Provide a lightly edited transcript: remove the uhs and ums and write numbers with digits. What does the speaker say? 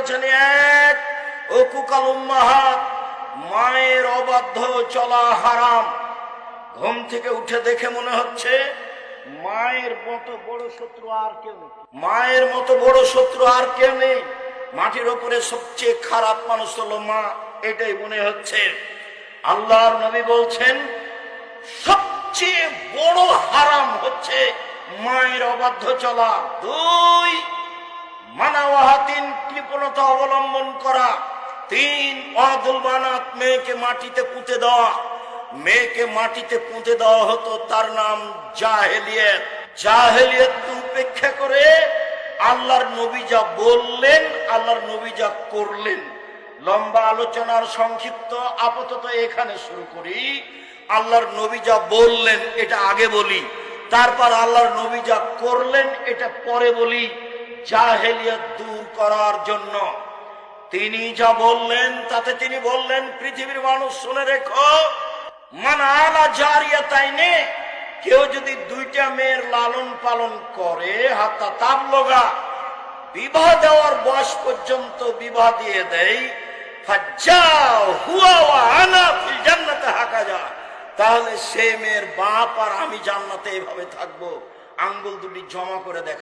বলছেন, এক উকুকাল উম্মাহাত, মায়ের অবাধ্য চলা হারাম। ঘুম থেকে উঠে দেখে মনে হচ্ছে মায়ের মতো বড় শত্রু আর কেউ নেই, মায়ের মতো বড় শত্রু আর কেউ নেই। মাটির ওপরে সবচেয়ে খারাপ মানুষ হলো মা, এটাই মনে হচ্ছে। আল্লাহর নবী বলছেন সবচেয়ে বড় হারাম হচ্ছে মায়ের অবাধ্য চলা। দুই, মানাওয়াহাতিন, কৃপণতা অবলম্বন করা। তিন, ওয়াদুল বানাত, মেয়েকে মাটিতে পুঁতে দেওয়া। মেয়েকে মাটিতে পুঁতে দেওয়া হতো, তার নাম জাহেলিয়ত। জাহেলিয়ত উপেক্ষা করে আল্লাহর নবী যা বললেন, আল্লাহর নবী যা করলেন। লম্বা আলোচনার সংক্ষিপ্ত আপাতত এখানে শুরু করি। আল্লাহর নবী যা বললেন এটা আগে বলি, তারপর আল্লাহর নবী যা করলেন এটা পরে বলি। জাহেলিয়ত দূর করার জন্য তিনি যা বললেন, তাতে তিনি বললেন, পৃথিবীর মানুষ শুনে রেখো, মান আলা জারিয়াতাইনে, কেউ যদি দুইটা মেয়ের লালন পালন করে, হাত্তা তাবলগা, বিবাহ দেওয়ার বয়স পর্যন্ত বিবাহ দিয়ে দেয়, ফাজ্জাও হুয়া ওয়া আনা ফিল জান্নাতে হাকাজা, তাহলে সে মেয়ের বাপ আর আমি জান্নাতে এভাবে থাকবো। আঙ্গুল দুটি জমা করে দেখ।